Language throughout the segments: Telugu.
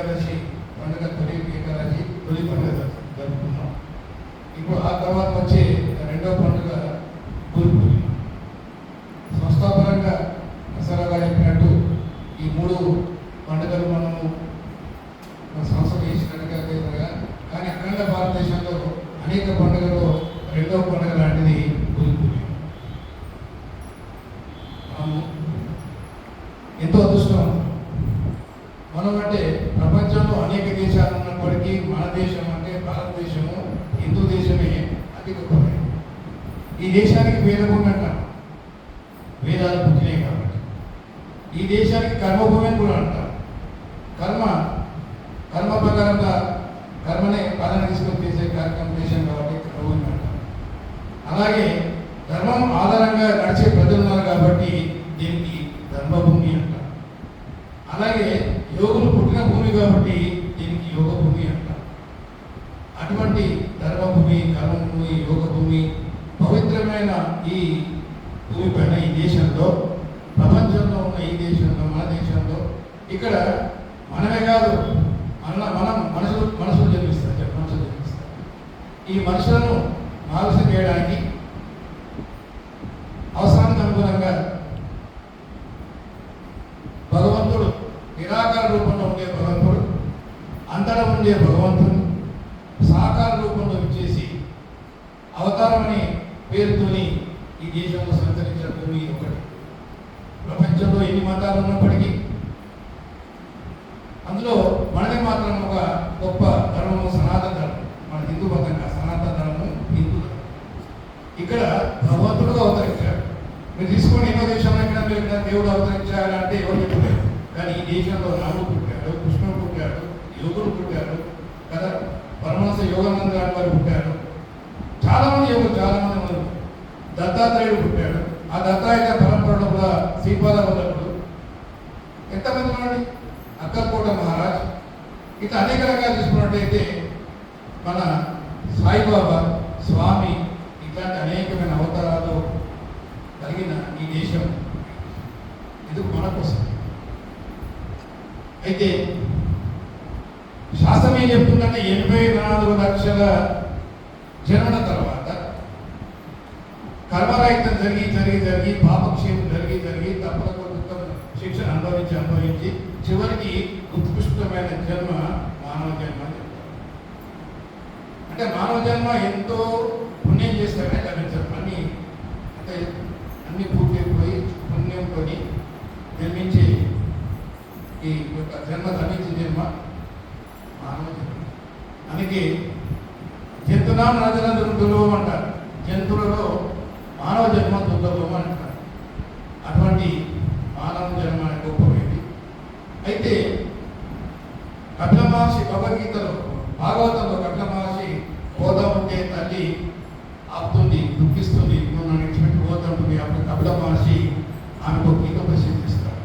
ఏకాదశి పండుగ, తొలి ఏకాదశి తొలి పండుగ జరుపుకున్నాం. ఇప్పుడు ఆ తర్వాత వచ్చే రెండవ పండుగ గురు పూర్ణిమ. సంస్థాపరంగా దసరాగా చెప్పినట్టు ఈ 3 పండుగలు మనము సంస్థ చేసినట్టుగా కానీ అఖండ భారతదేశంలో అనేక పండుగలు రెండవ పండుగ లాంటిది గురు పూర్ణిమ. మనము ఎంతో అదృష్టం. మనం అంటే ప్రపంచంలో అనేక దేశాలు ఉన్నప్పటికీ మన దేశం అంటే భారతదేశము హిందూ దేశమే అతి గొప్పది. ఈ దేశానికి వేదభూమి అంటాం, వేదాలు పుట్టినాయి కాబట్టి. ఈ దేశానికి కర్మభూమి అని కూడా అంటాం. కర్మ ప్రకారంగా కర్మనే పాలన తీసుకొని చేసే కార్యక్రమం దేశం కాబట్టి కర్మభూమి అంటాం. అలాగే ధర్మం ఆధారంగా నడిచే ప్రజలు ఉన్నారు కాబట్టి దీనికి ధర్మభూమి అంటాం. అలాగే యోగులు పుట్టిన భూమి కాబట్టి దీనికి యోగ భూమి అంటాం. అటువంటి ధర్మభూమి, కర్మభూమి, యోగ భూమి పవిత్రమైన ఈ భూమి పైన ఈ దేశంలో, ప్రపంచంలో ఉన్న ఈ దేశంలో, మన దేశంలో ఇక్కడ మనమే కాదు మనం మనుషులు జన్మిస్తారు. ఈ మనుషులను ఆలోచన చేయడానికి అవసరానికి అనుగుణంగా భగవంతుడు నిరాకార రూపంలో ఉండే భగవంతుడు, అంతటా ఉండే భగవంతుడు సాకార రూపంలో ఇచ్చేసి అవతారం అనే పేరుతోని ఈ దేశంలో సంచరించిన భూమి ఒకటి. ప్రపంచంలో ఎన్ని మతాలు ఉన్నప్పటికీ అందులో మనది మాత్రం ఒక గొప్ప ధర్మము, సనాతన ధర్మం. మన హిందూ మతంగా సనాతన ధర్మము, హిందూ ధర్మం. ఇక్కడ భగవంతుడుగా అవతరించాడు. మీరు తీసుకొని ఎన్నో దేశంలో ఎక్కడ దేవుడు అవతరించాలంటే ఎవరు చెప్పలేదు. కానీ ఈ దేశంలో రాముడు పుట్టాడు, కృష్ణుడు పుట్టాడు, యోగుడు పుట్టాడు కదా, పరమహంస యోగానంద వారు పుట్టాడు, చాలామంది యోగులు, చాలామంది ఉన్నారు. దత్తాత్రేయుడు పుట్టాడు. ఆ దత్తాత్రేయ పరంపరలో కూడా శ్రీపాద వల్లభుడు, ఎంతమంది ఉన్నాడు, అక్కల్కోట మహారాజ్, ఇట్లా అనేక రకాలు తీసుకున్నట్టయితే మన సాయిబాబా, స్వామి, ఇట్లాంటి అనేకమైన అవతారాలు కలిగిన ఈ దేశం ఇది మన కోసం. అయితే శాస్త్రం ఏం చెప్తుందంటే 84 లక్షల జన్మల తర్వాత కర్మరాహిత్యం జరిగి పాపక్షేమం జరిగి తప్పక శిక్షణ అనుభవించి చివరికి ఉత్కృష్టమైన జన్మ మానవ జన్మ అని చెప్తారు. అంటే మానవ జన్మ ఎంతో పుణ్యం చేస్తేనే లభించదు. అన్ని పూర్తయిపోయి పుణ్యంతో జన్మించి ఈ యొక్క జన్మ లభించిన జన్మ మానవ జన్మ. అందుకే జంతునాం రాజనందులు దుర్లభం అంటారు. జంతువులలో మానవ జన్మ దుర్లభం అంటారు. అటువంటి మానవ జన్మ గొప్పమైంది. అయితే కపిల మహర్షి భగవద్గీతలో, భాగవతంలో కపిల మహర్షి పోతా ఉంటే తల్లి ఆపుతుంది, దుఃఖిస్తుంది, నువ్వు నన్ను ఇచ్చిపెట్టి పోతుంటుంది. అప్పుడు కపిల మహర్షి ఆమెకు గీత ప్రసిద్ధిస్తాడు.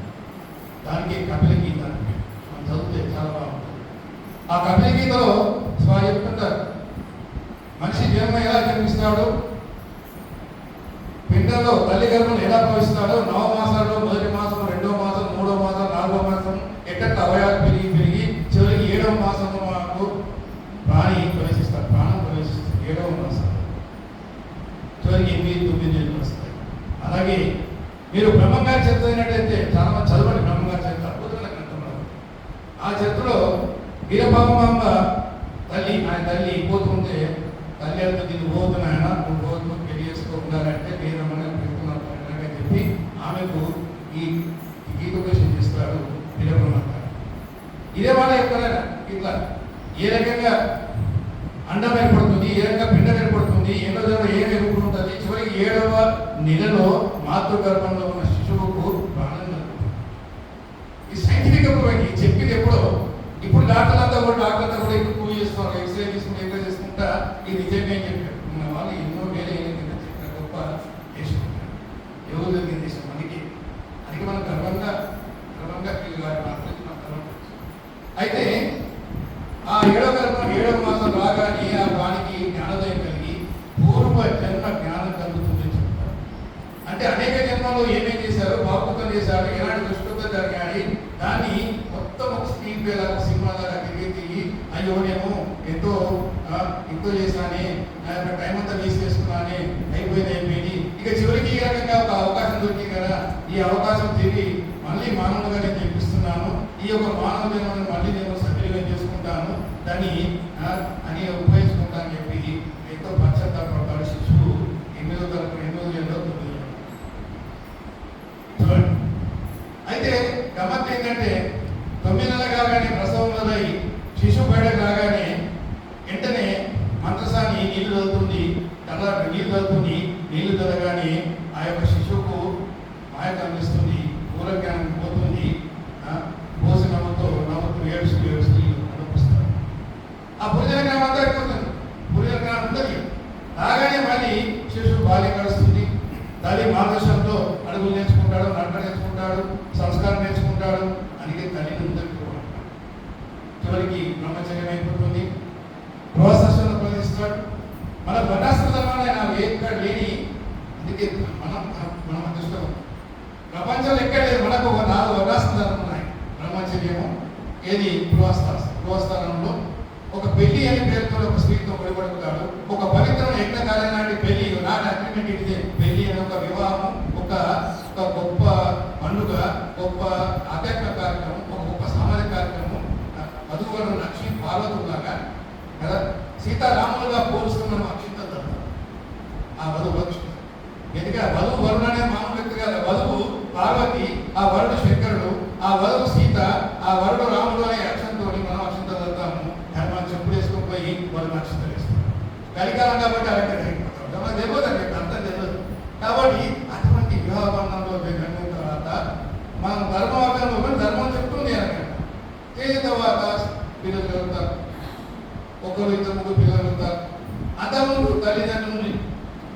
దానికి కపిల గీత అంటే మనం చదివితే చాలా బాగుంటుంది. ఆ కపిల గీతలో చెప్తుంటారు, మనిషి జన్మ ఎలా జన్మిస్తాడు, పిండంలో తల్లి గర్భంలో ఎలా ప్రవేశిస్తాడో, 9 మాసాల్లో మొదటి మాసం, 2వ మాసం, 3వ మాసం, 4వ మాసం ఎట్ట అవయాలు పెరిగి చివరికి 7వ మాసంలో మనకు ప్రాణం ప్రవేశిస్తుంది. 7వ మాసం చివరికి 8, 9 నెలలు వస్తాయి. అలాగే మీరు బ్రహ్మంగారి చరిత్ర అయినట్టయితే చాలా మంది చదవండి. బ్రహ్మంగారి చరిత్ర అద్భుతమైన గ్రంథంలో ఆ చరిత్రలో వీరభామమ్మ ఆయన తల్లి పోతుంటే తల్లి అంతా దీన్ని పోతున్నాయన, నువ్వు పోతు పెళ్లి చేసుకోకుండాలంటే వీరమ్మగా పెడుతున్నా చెప్పి ఆమెకు ఈ గీతోపదేశం చేస్తాడు వీరబ్రహ్మ. ఇదే వాళ్ళ ఎక్కడైనా ఇట్లా ఏ రకంగా అండం ఏర్పడుతుంది, ఏ రకంగా పిండం ఏర్పడుతుంది, ఎన్నో జన్మ ఏం ఎదుర్కొంటుంది, చివరికి 7వ నెలలో మాతృగర్భంలో ఉన్న శిశువుకు ప్రాణం కలుగుతుంది. ఈ సైంటిఫిక్ అప్రూవ్ చెప్పింది ఎప్పుడో. ఇప్పుడు డాక్టర్లంతా కూడా ఎక్కువ ప్రూవ్ చేస్తున్నారు. ఎక్స్రే తీసుకుంటే ఎక్స్రే చేసుకుంటా ఇది నిజంగా చెప్పారు. మన వాళ్ళు ఎన్నో వేరే చెప్పిన గొప్ప దేశం ఎవరు జరిగిన దేశం. అందుకే మనం గర్వంగా ఫీల్ కావాలి. అయితే ఆ 7వ మాసం రాగానే ఆ వానికి జ్ఞానోదయం కలిగి పూర్వ జన్మ జ్ఞానం కలుగుతుందని చెప్తారు. అంటే అనేక జన్మలో ఏమేం చేశారు, పాపకృతం చేశారు, ఎలాంటి దుష్కృతం జరిగాయి, దాన్ని మొత్తం ఒక స్క్రీన్ వేలకు సినిమా దాకా తిరిగి అయ్యో నేను ఎంతో ఎంతో చేశానే, నా యొక్క టైం అంతా వేస్ట్ చేసుకున్నానే, అయిపోయింది. ఇక చివరికి ఈ రకంగా ఒక అవకాశం దొరికింది కదా, ఈ అవకాశం తిరిగి మళ్ళీ మానవులుగా నేను చూపిస్తున్నాను, ఈ యొక్క మానవ జన్మను మళ్ళీ నేను సద్వినియోగం చేసుకుంటాను, దాన్ని అని ఉపయోగించుకుంటాను అని చెప్పి ఎంతో పశ్చాత్తాపడతాడు శిశువు. 8వ తరగతి 8వ ఏళ్ళలో 9వ ఏళ్ళలో. అయితే గమ్మత్ ఏంటంటే 9 నెలలు కాగానే ప్రసవంలో శిశువు బయటకు రాగానే వెంటనే మంత్రసాని నీళ్లు చదువుతుంది, నీళ్లు చదువుతుంది. నీళ్లు చదవగానే ఆ యొక్క శిశువుకు మాయ కనిపిస్తుంది, పూర్వజ్ఞానం పోతుంది. పోసి నవ్వుతూ ఏడుస్తూ అనిపిస్తారు. ఆ పురుజన జ్ఞానం అంతా అయిపోతుంది, పురుజన జ్ఞానం ఉంటుంది. రాగానే మళ్ళీ శిశువు బాల్యం గడుస్తుంది. తల్లి మార్గదర్శనంతో అడుగులు నేర్చుకుంటాడు, నడక నేర్చుకుంటాడు, సంస్కారం నేర్చుకుంటాడు. అందుకే తల్లిని ముందుకు చివరికి బ్రహ్మచర్యం అయిపోతుంది. గృహస్థాశ్రమంలో ప్రవేశిస్తాడు. మన వర్ణాశ్రమాన్ని ఆయన ఎక్కడ లేని, అందుకే మనం అదృష్టం. ప్రపంచంలో ఎక్కడ లేదు. మనకు ఒక 4 వర్ణాశ్రమాలు ఉన్నాయి. బ్రహ్మచర్యము, ఏది గృహస్థానంలో ఒక పెళ్లి అనే పేరుతో ఒక స్త్రీతో పడిపడుతాడు. ఒక పవిత్రమైన యజ్ఞకాలం నాటి పెళ్లి, నాటి అగ్రిమెంట్ ఇదే పెళ్లి అనే ఒక వివాహం, ఒక గొప్ప పండుగ, గొప్ప ఆధ్యాత్మిక కార్యక్రమం, ఒక గొప్ప సామాజిక కార్యక్రమం. వధువులను లక్ష్మీ పార్వతులాగా కదా, సీతారాములుగా పోలుస్తున్న అక్షింతలు ఆ వధువు లక్ష్మి. ఎందుకంటే వధువు వరుడు అనే మామూలు వ్యక్తి కాదు. వధువు పార్వతి, ఆ వరుడు శంకరుడు, ఆ వధువు సీత, ఆ వరుడు రాముడు అనే అక్షంతో మనం అక్షంతలు చదువుతాము. మనం చెప్పులు వేసుకొని పోయి వాళ్ళు అక్షంతలు వేస్తాం. కలికాలం కాబట్టి అలాగే జరిగిపోతాం. మనకు తెలియదు అండి, అంతా తెలియదు. కాబట్టి అటువంటి వివాహ బంధంలో జరిగిన తర్వాత మనం ధర్మం చెప్తుంది అనగా చేసిన తర్వాత పిల్లలు కలుగుతారు. 1, 2, 3 పిల్లలు కలుగుతారు. అంతకుముందు తల్లిదండ్రులు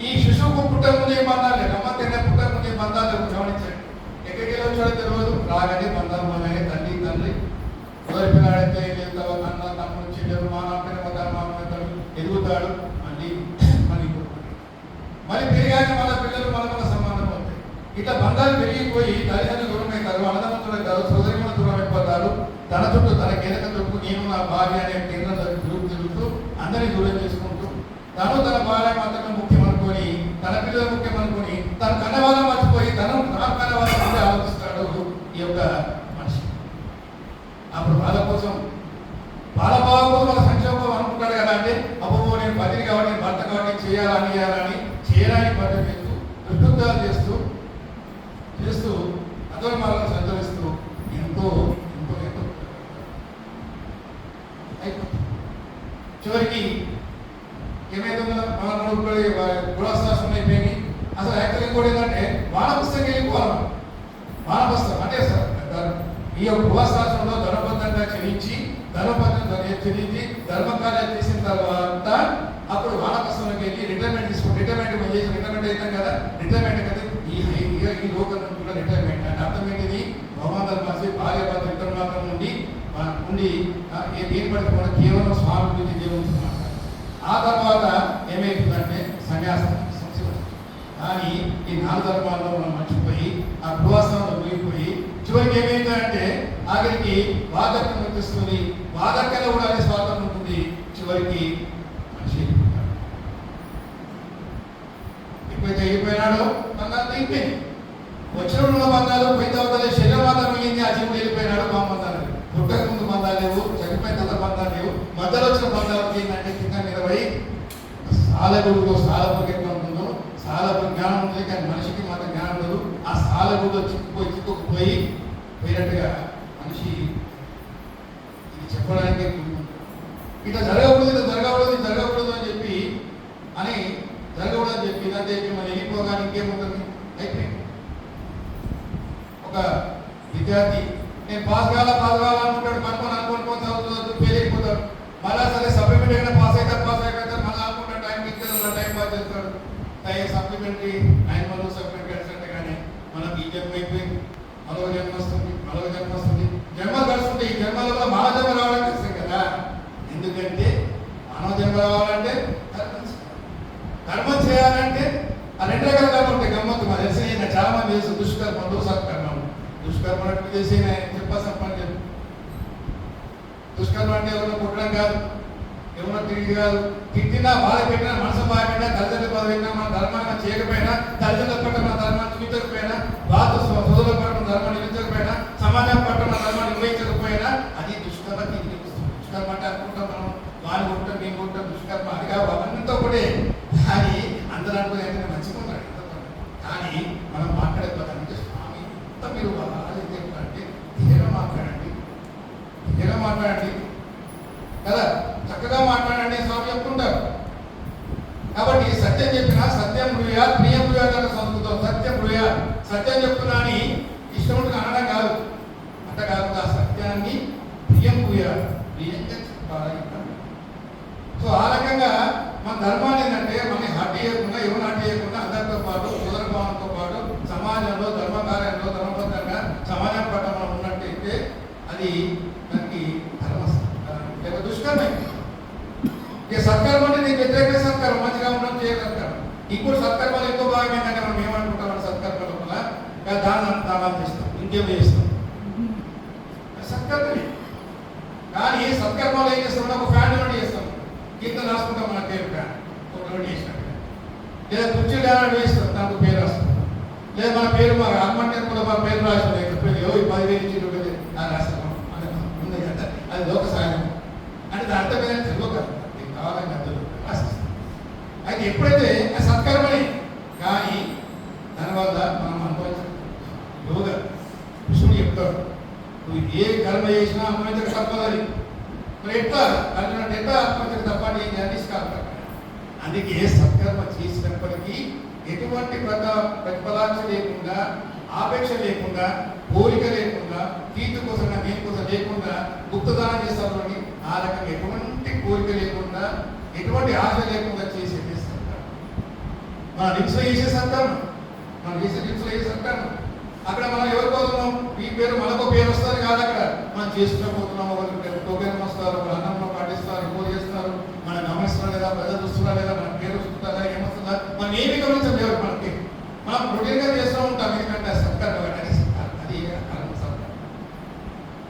ఈ శిశువుకు పుట్టక ముందు ఏ బంధాలు లేదు. అమ్మ తిన్న పుట్టక ముందు ఏ బంధాలు గమనించండి. ఎక్కడికి వచ్చాడో తెలియదు. రాగానే బంధాలు మొదలైన తండ్రి మొదటి పిల్లాడైతే అన్న తమ్ముడు చెల్లెలు మానవుతాడు, ఎదుగుతాడు. మళ్ళీ పెరిగాక మన పిల్లలు మన సంబంధం అవుతాయి. ఇట్లా బంధాలు పెరిగిపోయి తల్లిదండ్రులు దూరం అవుతారు, అన్నదమ్ములు అవుతారు, సోదరిమలు దూరం అయిపోతారు. తన చుట్టూ తన కిందక చుట్టూ నేను నా భార్య అనే కేంద్రంలో తిరుగుతూ అందరినీ దూరం చేసుకుంటూ తను తన భార్య మాత్రమే ముఖ్యం అనుకొని, తన పిల్లలు ముఖ్యం అనుకొని, తన కన్నవాళ్ళం మర్చిపోయి తన కన్నవాళ్ళ ముందే ఆలోచిస్తాడు ఈ యొక్క మనిషి. అప్పుడు వాళ్ళ కోసం బాలబాబు కోసం వాళ్ళ సంక్షేమం అనుకుంటాడు కదా. అంటే అబ్బో నేను పతిని కాబట్టి, భర్త కాబట్టి చేయాలని పద్ధతి చేస్తూ దుష్కృత్యాలు చేస్తూ అధర్మాలను సంచరిస్తూ ఎంతో అయిపోతుంది. చివరికి ఏమైతుందో మన గృహస్థాశ్రమం అయిపోయింది. అసలు యాక్చువల్గా కూడా ఏంటంటే వానపుస్తకం వెళ్ళిపోవాలి. వానపుస్తకం అంటే ఈ యొక్క గృహస్థాశ్రమంలో ధర్మబద్ధంగా చెల్లించి ధర్మకార్యాలు చేసిన తర్వాత అప్పుడు వానపుస్తకంలోకి వెళ్ళి రిటైర్మెంట్ తీసుకుంటే రిటైర్మెంట్ అవుతాం కదా. రిటైర్మెంట్ కదా ఈ లోకం కూడా రిటైర్మెంట్ అంటే అర్థం ఏంటిది? భగవంతుని మధ్య భార్య భర్త ఇద్దరు మాత్రం ఉండి ఏం పడితే కూడా కేవలం స్వామి గురించి దేవుడు మాట్లాడారు. ఆ తర్వాత ఏమైతుందంటే సన్యాసం కానీ ఈ 4 ధర్మాల్లో మనం మర్చిపోయి ఆ గృహస్థానంలో మునిగిపోయి చివరికి ఏమైందంటే ఆఖరికి వాదకం వచ్చేస్తుంది. వాదకంలో కూడా అనే స్వార్థం ఉంటుంది. చివరికి మనిషి ఎప్పుడైతే అయిపోయినాడో బంధాలు అయిపోయింది. వచ్చిన బంధాలు పోయిన తర్వాత శరీరం మాత్రం మిగిలింది. ఆ జీవుడు వెళ్ళిపోయినాడు. మా బంధాలు పుట్టక ముందు బంధాలు లేవు, చనిపోయిన తర్వాత బంధాలు లేవు. మధ్యలో వచ్చిన బంధాలు ఏంటంటే కింద నిలబడి సాలగుడిలో సాలపుకి ఎట్లా ఉంటుందో సాలపు జ్ఞానం ఉంది, కానీ మనిషికి మాత్రం జ్ఞానం లేదు. ఆ సాలగుడిలో చిక్కుకుపోయి పోయినట్టుగా మనిషి ఇది చెప్పడానికి ఇట్లా జరగకూడదు అని చెప్పి ఇదంతా చెప్పి మనం వెళ్ళిపోగానే ఇంకేముంటుంది అయిపోయింది. ఒక విద్యార్థి నేను పాస్ కావాలనుకుంటాడు, అనుకోని చదువుతూ ఫెయిల్ అయిపోతాడు. మళ్ళా సరే సప్లిమెంటరీ అయినా పాస్ అవుతారు మళ్ళీ అనుకుంటాడు టైం ఇచ్చేది టైం పాస్ చేస్తాడు. సప్లిమెంటరీ 9 months సప్లిమెంటరీ అంటే కానీ మనకి ఈ జన్మ అయిపోయింది. మరో జన్మ వస్తుంది. జన్మలు గడుస్తుంటే ఈ జన్మలో కూడా మానవ జన్మ రావడానికి వస్తాయి కదా. ఎందుకంటే మానవ జన్మ రావాలంటే కర్మ చేయాలంటే ఆ 2 రకాల కర్మ ఉంటాయి. గమ్మత్తు మా తెలిసిన చాలా మంది చేస్తారు దుష్కర్మలు, సత్కర్మలు. దుష్కర్మ చేసి చెప్పాల్సిన పని చెప్పు దుష్కర్మ అంటే ఎవరినో కొట్టడం కాదు, ఎవరినో తిరిగి కాదు. తిట్టినా బాధ పెట్టినా మనసు బాధ పెట్టినా తల్లిదండ్రులు బాధ పెట్టినా మన ధర్మాన్ని చేయకపోయినా, తల్లిదండ్రుల పట్ల మన ధర్మాన్ని చూపించకపోయినా, బాధ సోదరుల పట్ల మన ధర్మాన్ని నిర్వహించకపోయినా, సమాజం పట్ల మన ధర్మాన్ని నిర్వహించకపోయినా అది దుష్కర్మ. దుష్కర్మ అంటే అనుకుంటాం మనం, వాడిని కొట్టం మేము కొట్టం దుష్కర్మ అది కాదు, అవన్నీతో ఒకటే. కానీ అందరూ అనుకునే మంచిగా ఉన్నాడు. కానీ మనం మాట్లాడేపోతానంటే స్వామి ఎంత మీరు అంటే ధీరంగా మాట్లాడండి, ధీరంగా మాట్లాడండి కదా, చక్కగా మాట్లాడండి స్వామి చెప్పుకుంటారు. కాబట్టి సత్యం చెప్పినా సత్యం బ్రూయా ప్రియం బ్రూయా అన్న సంస్కృతం. సత్యం బ్రూయా, సత్యం చెప్తున్నా అని ఇష్టముంటుంది అనడం కాదు, అంట కాదు. ఆ సత్యాన్ని ప్రియం బ్రూయా, ప్రియంగా చెప్పాలి. సో ఆ రకంగా మన ధర్మాన్ని ఏంటంటే మనని హట్ చేయకుండా, ఎవరిని హట్ చేయకుండా అందరితో పాటు సోదర భావంతో పాటు సమాజంలో ధర్మ కార్యంలో ధర్మబద్ధంగా సమాజం పట్ల మనం ఉన్నట్టయితే అది మనకి ధర్మ లేక దుష్కర్మ. ఇక సత్కర్మ అంటే నేను వ్యతిరేక సత్కర్మ, మంచిగా ఉండడం చేయగలుగుతాం. ఇప్పుడు సత్కర్మలు ఎంతో భాగం ఏంటంటే మనం ఏమనుకుంటాం, సత్కర్మ లోపల దాన్ని దానాలు చేస్తాం, ఇంకేం చేస్తాం, సత్కర్మే. కానీ సత్కర్మలు ఏం చేస్తాం, ఒక ఫ్యాన్ చేస్తాం, కీర్తన రాసుకుంటాం, మన పేరు ఫ్యాన్ ఒకటి చేసినట్టు, లేదా కుర్చీ డాన్ వేస్తాం, దానికి పేరు రాస్తాం, లేదా మన పేరు మా ఆత్మహత్య కూడా మన పేరు రాస్తాం, 10,000 ఇచ్చి రాస్తాం ఉంది కదా, అది లోక సాయం అంటే దాని అర్థం ఏంటంటే లోక కావాలని అర్థం రాసిస్తాం. అయితే ఎప్పుడైతే సత్కర్మని కానీ దానివల్ల మనం అనుభవించాం. యోగా కృష్ణుడు చెప్తాడు, నువ్వు ఏ కర్మ చేసినా అనుభవించక తప్పదని. మరి ఎట్లా అర్జునుడు ఎట్లా ఆత్మహత్యకు తప్పని ఏం నిష్కాంతం. అందుకే సత్కర్మ చేసినప్పటికీ ఎటువంటి ప్రతిఫలాక్ష లేకుండా, ఆపేక్ష లేకుండా, కోరిక లేకుండా, కీర్తి కోసం దేని కోసం లేకుండా గుప్తదానం చేస్తామని ఆ రకంగా ఎటువంటి కోరిక లేకుండా, ఎటువంటి ఆశ లేకుండా చేసేది సత్కర్మ. మన లిప్స్లో చేసే సత్కర్మ, మన లిప్స్లో చేసే సత్కర్మ. అక్కడ మనం ఎవరి కోసము ఈ పేరు మనకు పేరు వస్తుంది కాదు, అక్కడ మనం చేసుకుపోతున్నాం. ఒకరికి ప్రోగ్రామ్ వస్తారు, ఒక అన్నంలో పాటిస్తారు, ఇంకో చేస్తారు, మనం గమనిస్తున్నా లేదా, ప్రజలు చూస్తున్నా లేదా, మన పేరు వస్తుందా ఏమొస్తుందా మనం ఏమి గమనించలేదు. మనకి మనం రొటీన్గా చేస్తూ ఉంటాం, ఎందుకంటే సత్కర్మ అది కర్మ సత్కర్మ.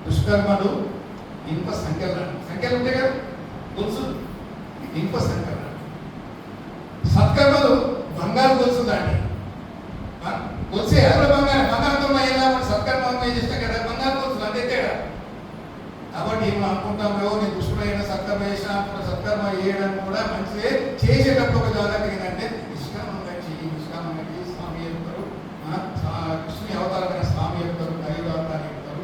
దుష్కర్మలు ఇనుప సంఖ్యలు ఉంటాయి కదా, గొలుసు ఇనుప సంఖ్యలు. సత్కర్మలు బంగారు గొలుసు దాన్ని గొలుసే ఎవరు బంగారంతో అయినా సత్కర్మ చేస్తే కదా బంగారు గొలుసు అంతే తేడా. కాబట్టి మనం అనుకుంటాం, నేను దుష్టుడైన సత్కర్మ చేసిన సత్కర్మ చేయడం కూడా మంచిదే. చేసేటప్పుడు ఒక జాగ్రత్త ఏంటంటే నిష్కామంగా చేయి, నిష్కామంగా చేయి. స్వామి చెప్తారు, కృష్ణుని అవతారమైన స్వామి చెప్తారు, కలియుగ అవతారం చెప్తారు.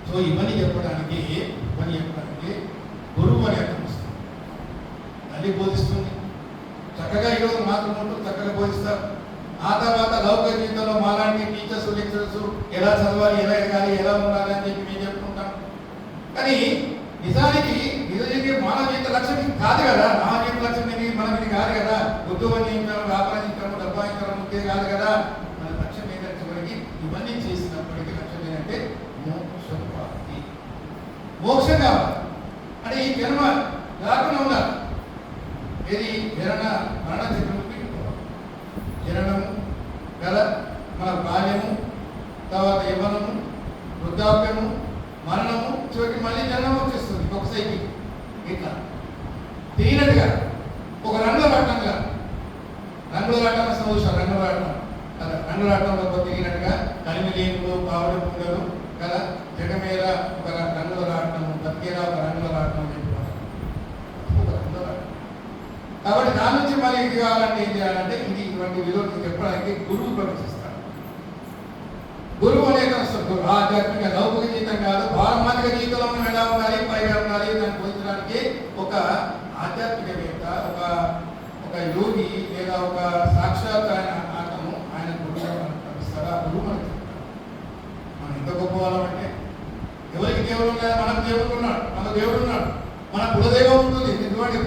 సో ఇవన్నీ చెప్పడానికి గురువు అనే అర్థం వస్తుంది. తల్లి బోధిస్తుంది చక్కగా, ఈరోజు మాతృమూర్తులు చక్కగా బోధిస్తారు. ఆ తర్వాత లౌకిక జీవితంలో మాలాంటి టీచర్స్ లెక్చరర్స్ ఎలా చదవాలి, ఎలా ఎదగాలి, ఎలా ఉండాలి అని చెప్పి మేము చెప్పుకుంటాం. కానీ నిజానికి మానవ జీవిత లక్ష్యం కాదు కదా, మానవ జీవిత లక్ష్యం మనం ఇది కాదు కదా, ఉద్యోగం చేయించడం, వ్యాపారం చేయించడం, డబ్బాయించడం ఇంకే కాదు కదా. మన లక్ష్యం ఏంటంటే మనకి ఇవన్నీ చేసినప్పటికీ లక్ష్యం ఏంటంటే మోక్షం ప్రాప్తి. మోక్షం కావాలి అంటే ఈ జన్మ రాకుండా ఉండాలి. ఇది మరణ చక్రము జననము కదా, మన బాల్యము, తర్వాత యవనము, వృద్ధాప్యము, మరణము, చివరికి మళ్ళీ జన్మం వచ్చేస్తుంది ఒక సైకిల్. ఇట్లా తిరిగినట్టుగా ఒక రంగుల రాటంగా, రంగుల రాటం చూసాం, రంగుల రాటం కదా, రంగుల రాటంలో తిరిగినట్టుగా కలిమిలేములు, కావడి పుండలు కదా, జగమేర ఒక రంగుల రాటం, బతికేరా ఒక రంగుల రాటం చెప్పారు, ఒక రంగుల రాటం. కాబట్టి దాని నుంచి మళ్ళీ ఇది కావాలంటే ఏం చేయాలంటే ఇది ఇటువంటి విలువలు చెప్పడానికి గురువు ప్రవేశిస్తారు. గురువు అనేది వస్తుంది. ఆధ్యాత్మిక లౌకిక జీవితం కాదు, పారమార్థిక జీవితంలో మనం ఎలా ఉండాలి, పైగా ఉండాలి, దాన్ని పోల్చడానికి ఒక ఆధ్యాత్మికవేత్త, ఒక యోగి లేదా ఒక సాక్షాత్ ఆత్మను ఆయన గురువు ప్రవేశిస్తారా. గురువు మనకి చెప్తారు మనం ఎంత గొప్ప వాళ్ళం అంటే, ఎవరికి దేవుడు లేదా మనకు దేవుడు ఉన్నాడు, మనకు దేవుడు ఉన్నాడు, మన కులదైవం ఉంటుంది. ఎందుకంటే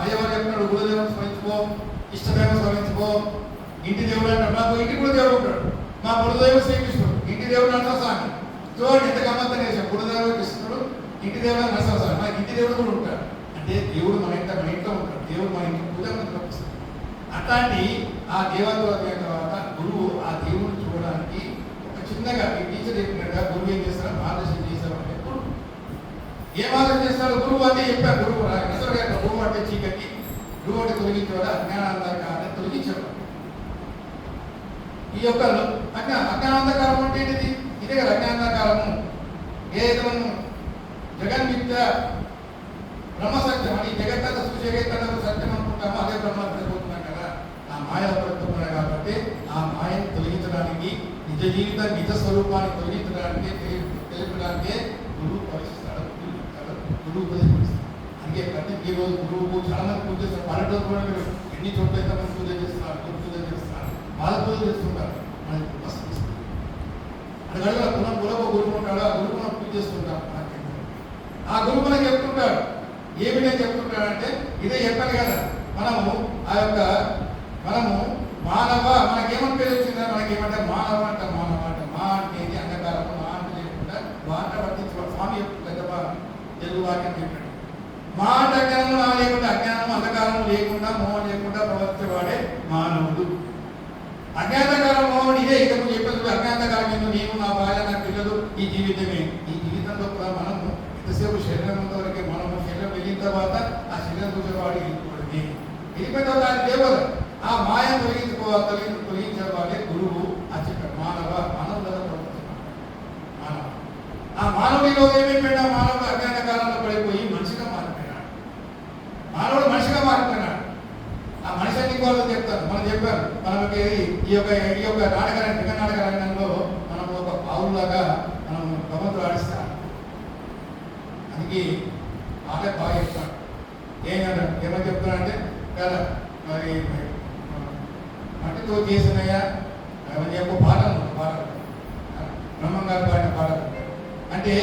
అయ్యవారు చెప్తున్నాడు, కులదైవం స్మరించుకో, ఇష్టదైవం స్మరించుకో. ఇంటి దేవుడు అంటాడు, నాకు ఇంటి కులదేవుడు ఉంటాడు, మా కులదైవం శ్రీకృష్ణుడు, ఇంటి దేవుడు నరసింహస్వామి. చూడండి ఎంత గమ్మత్తం చేసాం, కులదైవం కృష్ణుడు, ఇంటి దేవుడు నరసింహస్వామి, మనకి ఇంటి దేవుడు కూడా ఉంటాడు. అంటే దేవుడు మన ఇంట్లో ఉంటాడు, దేవుడు మన ఇంటి పూజ పంపిస్తాడు. అట్లాంటి ఆ దేవతలు అయిన తర్వాత గురువు ఆ దేవుడిని చూడడానికి ఒక చిన్నగా ఈ టీచర్ చెప్పినట్టుగా గురువు ఏం చేస్తారో మార్గదర్శనం చేశారు. ఎప్పుడు ఏ మాత్రం చేస్తాడు గురువు అంటే చెప్పారు. గురువు నిజంగా గురువు అంటే చీకటి, గురువు అంటే తొలగించేవాడు, అజ్ఞానాంధకారాన్ని తొలగించేవాడు. ఈ యొక్క అజ్ఞానాంధకారం అంటే ఏంటిది? ఇదే కదా అజ్ఞానాంధకారము. ఏదైతే మనం జగన్మిథ్య బ్రహ్మసత్యం అని జగత్తంతా జగత్తంతా సత్యం అనుకుంటామో అదే బ్రహ్మ పడిపోతున్నాం కదా. ఆ మాయలో పడుతున్నాయి కాబట్టి ఆ మాయను తొలగించడానికి, నిజ జీవిత నిజ స్వరూపాన్ని తొలగించడానికి తెలిపడానికి గురువు పరిశీలిస్తాడు, గురువు ఉపదేశిస్తాడు. అందుకే ప్రతి ఈ రోజు గురువు చాలా మంది పూజ చేస్తారు. పల్లెటూరు కూడా మీరు ఎన్ని చోట్ల అయితే మంది పూజ చేస్తున్నారు, గురు పూజ చేస్తున్నారు, వాళ్ళ పూజ చేస్తుంటారు. మనకి అడగడ గురువు ఉంటాడు, ఆ గురువు మనం పూజ చేస్తుంటాం. ఆ గురువు మనకి చెప్తుంటాడు. ఏమి నేను చెప్తుంటాడంటే ఇదే చెప్పాను కదా, మనము ఆ యొక్క మనము మానవ మనకేమని పేరు వచ్చిందా? మనకేమంటే మానవ అంట. మానవ అంట మా అంటే అంధకారము, మా అంటే లేకుండా మా అంటే వర్తించబడు. స్వామి పెద్ద తెలుగు వాక్యం చెప్పాడు. మా అంటే అజ్ఞానము, నా లేకుండా అజ్ఞానము, అంధకారము లేకుండా, మోహం లేకుండా ప్రవర్తించేవాడే మానవుడు. అజ్ఞాతకారం మోహం ఇదే. ఇక నువ్వు చెప్పేది అజ్ఞాతకారం ఏంటో, నేను నా భార్య నా పిల్లలు, ఈ జీవితమే. ఈ జీవితంలో కూడా మనము ఎంతసేపు శరీరం వరకే, మనము శరీరం వెళ్ళిన తర్వాత ఆ శరీరం చూసేవాడు వెళ్ళిపోవడమే. వెళ్ళిపోయిన తర్వాత ఆయన దేవుడు ఆ మాయ తొలగించేవాడే గురువు. ఆ చెప్పాడు మానవులుగా ప్రవర్తిస్తున్నాడు. మానవ ఆ మానవుడిలో ఏమైపోయినా మానవుడు అజ్ఞాతకాలంలో పడిపోయి మనిషిగా మారిపోయినాడు. మానవుడు మనిషిగా మారిపోయినాడు. ఆ మనిషి అన్ని వాళ్ళు చెప్తారు. మనం చెప్పారు మనకి ఈ యొక్క నాటక నాటక రంగంలో మనం ఒక పావులాగా మనం గమనితో ఆడిస్తాం. అందుకే ఆట బాగా చెప్తాడు. ఏమని చెప్తానంటే కదా మరి మట్టితో చేసినయ్యా అవన్నీ చెప్పు పాటలు బ్రహ్మం గారు పాడిన పాటలు. అంటే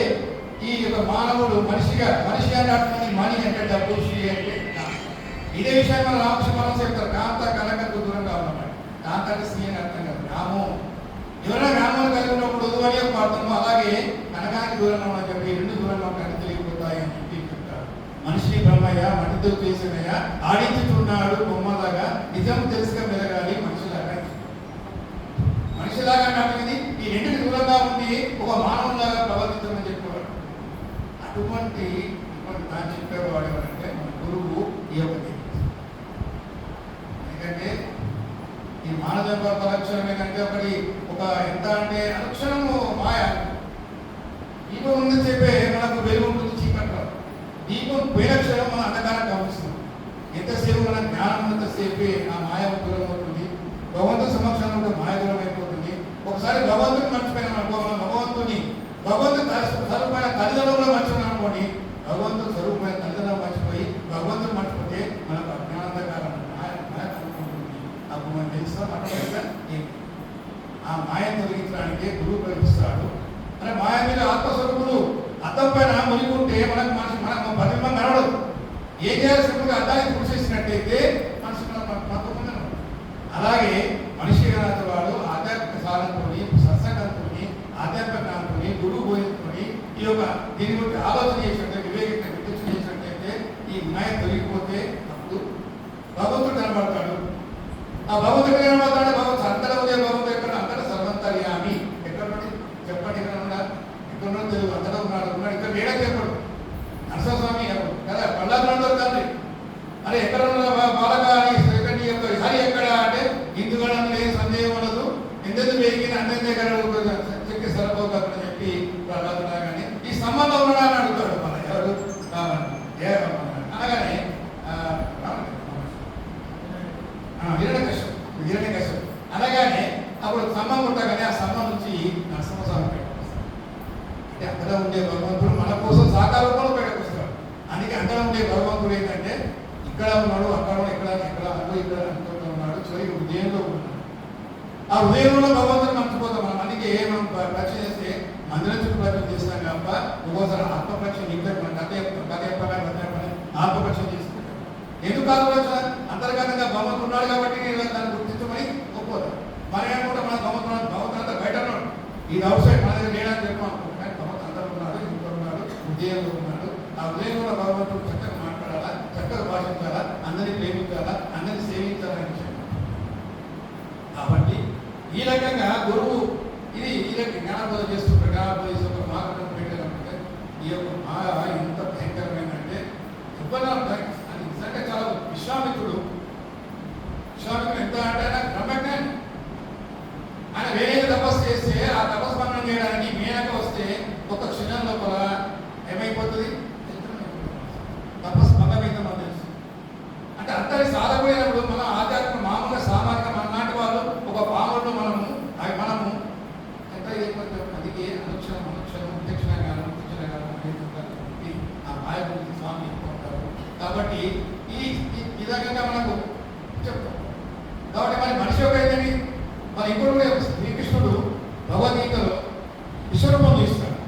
ఈ యొక్క మానవుడు మనిషి అంటే మణి అంటే డబ్బు, అంటే ఇదే విషయాన్ని మన రామకృష్ణ మనం చెప్తారు. కాంత కనకంతో దూరంగా ఉన్నమాట. కాంత అంటే స్త్రీ అని అర్థం కాదు, రామం. ఎవరైనా రామాన్ని కలిగి ఉన్నప్పుడు వధువు అని అర్థము. అలాగే కనకానికి దూరంగా అని చెప్పి రెండు దూరంగా కనుక తెలియకపోతాయి అని చెప్పి చెప్తారు. మనిషి బ్రహ్మయ్య మట్టితో చేసినయ్య ఆడించుతున్నాడు బొమ్మలాగా, నిజం తెలుసుగా మెలగాలి మనిషిలాగా నాటింది. ఈ రెండుకి దూరంగా ఉండి ఒక మానవులాగా ప్రవర్తించమని చెప్పేవాడు. అటువంటి దాన్ని చెప్పేవాడు ఎవరంటే మన గురువు. ఈ యొక్క ఎందుకంటే ఈ మానవ లక్షణం ఏంటంటే ఒక ఎంత అంటే అనుక్షణము మాయ. దీపం ఉందని చెప్పే మనకు వెలుగు ఉంటుంది, చీకటి రాదు. దీపం పోయిన క్షణం మన అంధకారం గమనిస్తుంది. ఎంతసేపు మన జ్ఞానం ఉన్నంతసేపే ఆ మాయ దూరం అవుతుంది. భగవంతుని సమక్షంలో ఉంటే మాయ దూరం అయిపోతుంది. ఒకసారి భగవంతుని మర్చిపోయినాం అనుకో, మన భగవంతుని స్వరూపమైన తల్లిదండ్రులు మర్చిపోయినాం అనుకోండి, భగవంతుని స్వరూపమైన తల్లిదండ్రులు మర్చిపోయి భగవంతుని మర్చిపోతే మనకు అజ్ఞానంధకారం అప్పుడు మనం తెలుస్తాం. అటువంటి ఆ మాయను తొలగించడానికి గురువు ప్రయత్నిస్తాడు. అంటే మాయ మీద ఆత్మస్వరూపుడు అద్దం పైన మునిగుంటే మనకు మన ప్రతిబింబం కనబడదు. ఏం చేయాల్సినట్టుగా అద్దాన్ని కృషించినట్టయితే మనిషి మనకు. అలాగే మనిషి వాడు ఆధ్యాత్మిక సాధనతో, సత్సంగంతో, ఆధ్యాత్మిక జ్ఞానంతో, గురువు బోధించుకొని ఈ యొక్క దీని గురించి ఆలోచన చేసినట్టు వివేకంగా విచక్షణ చేసినట్టయితే ఈ మాయ తొలగిపోతే అప్పుడు భగవంతుడు కనబడతాడు. ఆ భగవంతుడు కనబడతాడు. భగవంతుడు అంతటా ఉండే భగవంతుడు ఎక్కడ? అంతటా సర్వంతర్యామి. ఎక్కడ నుండి చెప్పండి? ఇక్కడ ఉన్నాడు, ఇక్కడ నుండి తెలుగు అంతటా ఉన్నాడు. ఇక్కడ వేరే చెప్పడు. నరసింహస్వామి కదా పల్లాదులో తండ్రి. అరే ఎక్కడ ఉన్న బాలక అని యొక్క హరి ఎక్కడ అంటే హిందుగణం లేదు, సందేహం ఉండదు. ఎందుకు వేగిన అన్నందే కదా శక్తి సరిపోగలని చెప్పి ప్రహ్లాదున్నా కానీ ఈ సంబంధం ఉన్నాడా అని అడుగుతాడు. మన ఎవరు అనగానే హిరణ్యకశ్యపుడు అనగానే అప్పుడు స్తంభం ఉంటాగానే ఆ స్తంభం నుంచి నరసింహస్వామి అంటే అక్కడ ఉండే భగవంతుడు మన కోసం సాకారంలో బయటకు వస్తాడు. అందుకే అక్కడ ఉండే భగవంతుడు ఏంటంటే ఇక్కడ ఉన్నాడు, అక్కడ ఇక్కడ ఇక్కడ అనుకుంటూ ఉన్నాడు. చివరికి హృదయంలో ఉన్నాడు. ఆ హృదయంలో భగవంతుడు మర్చిపోతాం మనం. అందుకే మనం రక్షణ చేస్తే మందిరం చుట్టూ రక్షణ చేస్తాం కాబట్టి ఒక్కోసారి ఆత్మపక్షం ఇంట్లో కథ చెప్పగానే ఆత్మపక్షం చేసుకుంటాం. ఎందుకు ఆత్మపక్ష? అంతర్గతంగా భగవంతుడు ఉన్నాడు కాబట్టి దాన్ని గుర్తించమని ఒప్పుకోతాం. మరి అనుకుంటే మన భగవంతుడు అంతా బయట ఉన్నాడు. ఇది అవుట్ సైడ్ మన దగ్గర లేదని చెప్పాం. కానీ భగవంతుడు అంతా ఉన్నాడు, ఇంట్లో ఉన్నాడు, హృదయంలో ఉన్నాడు. ఆ హృదయంలో భగవంతుడు చక్కగా మాట్లాడాలా, చక్కగా భాషించాలా, అందరినీ ప్రేమించాలా, అందరినీ సేవించాలని విషయం. కాబట్టి ఈ రకంగా గురువు ఈ రకంగా జ్ఞానబోధ చేస్తుంటారు. జ్ఞానబోధ చేసి ఒక మార్గం పెట్టాలంటే ఈ యొక్క మాయ ఎంత ఇవ్వడం అది నిజంగా చాలా విశ్వామిత్రుడు ఎంత అంటే ఆయన బ్రహ్మజ్ఞాని. ఆయన వేరే తపస్సు చేస్తే ఆ తపస్సు భంగం చేయడానికి మేనక వస్తే ఒక క్షణం లోపల ఏమైపోతుంది, తపస్సు భంగమైందని మనకు తెలుసు. అంటే అంతటి సాధకుడైనప్పుడు మనం ఆధ్యాత్మిక మామూలుగా సామాజిక మన నాటి వాళ్ళు ఒక పాములను మనము ఎంత చేయకపోతే అందుకే అనుక్షణం విచక్షణ గానం ఆ మాయ గురించి స్వామి చెప్పుకుంటారు. కాబట్టి ఈ విధంగా మనకు చెప్తాం. కాబట్టి మరి మనిషి యొక్క ఏంటండి, మరి ఇప్పుడు శ్రీకృష్ణుడు భగవద్గీతలో విశ్వరూపం చూస్తాడు.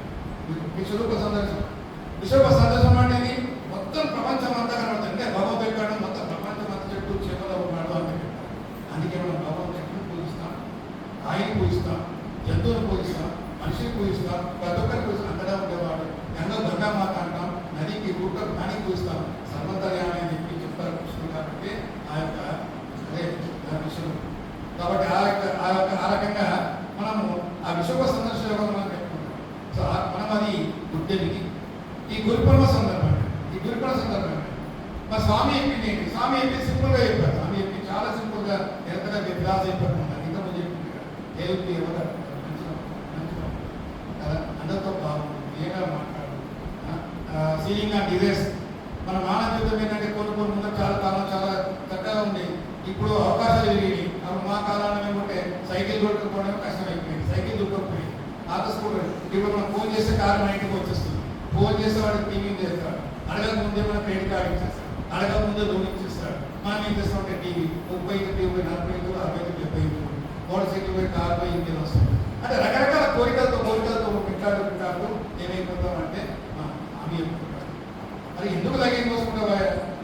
విశ్వరూప సందర్శనం అనేది మొత్తం ప్రపంచం అంతా కనబడుతుంది. అంటే భగవంతుడు ఎక్కడ మొత్తం ప్రపంచం అంతా చెట్టు చేపలో ఉన్నాడు అని చెప్పాడు. అందుకే మనం భగవంతుడు చెట్టును పూజిస్తాం, కాయని పూజిస్తాం, జంతువుని పూజిస్తాం, మనిషిని పూజిస్తాం, ప్రతి ఒక్కరిని పూజిస్తాం. అంతటా ఉండేవాడు గంగామాత అంటాం, నదికి రూట ప్రాణి పూజిస్తాం, సర్వతర్యామి అని చెప్పి చెప్తారు కృష్ణుడు. కాబట్టి ఆ యొక్క అదే విషయం. కాబట్టి ఆ రకంగా మనము ఆ విశ్వ సందర్శన యోగం మనం పెట్టుకుంటాం. సో మనం అది గుర్తెలిగి ఈ గురుపర్వ సందర్భంగా మా స్వామి చెప్పింది ఏంటి, స్వామి చెప్పి సింపుల్గా చెప్పారు. స్వామి చెప్పి చాలా సింపుల్గా ఎంతగా విభాస అయిపోతున్నారు. ఇంతకుముందు చెప్పింది దేవుడికి ఎవరు కదా, అందరితో బాగుంది, ఏగా మాట్లాడు, సీలింగ్ అండ్ డిజైర్స్. మన మానవ జీవితం ఏంటంటే కొన్ని ముందు చాలా కాలం చాలా చక్కగా ఉంది. ఇప్పుడు అవకాశాలు పెరిగినాయి. అప్పుడు మా కాలంలో ఏమంటే సైకిల్ దొరకపోవడం కష్టం అయిపోయింది, సైకిల్ దొరకపోయింది. ఆట స్కూటర్ ఇప్పుడు మనం ఫోన్ చేస్తే కారు మన ఇంటికి వచ్చేస్తుంది. ఫోన్ చేస్తే వాడికి టీవీ చేస్తాడు, అడగక ముందే మన క్రెడిట్ కార్డు ఇచ్చేస్తాడు, అడగక ముందే లోన్ ఇచ్చేస్తాడు. మనం ఏం చేస్తామంటే టీవీ 30, 40, 45, 70 మోటార్ సైకిల్ పోయి కారు పోయి ఇంటికి వస్తుంది. అంటే రకరకాల కోరికలతో పెట్టాడు ఏమైపోతామంటే హామీ చెప్పుకుంటాడు. అది ఎందుకు లగేజ్ పోసుకుంటావా,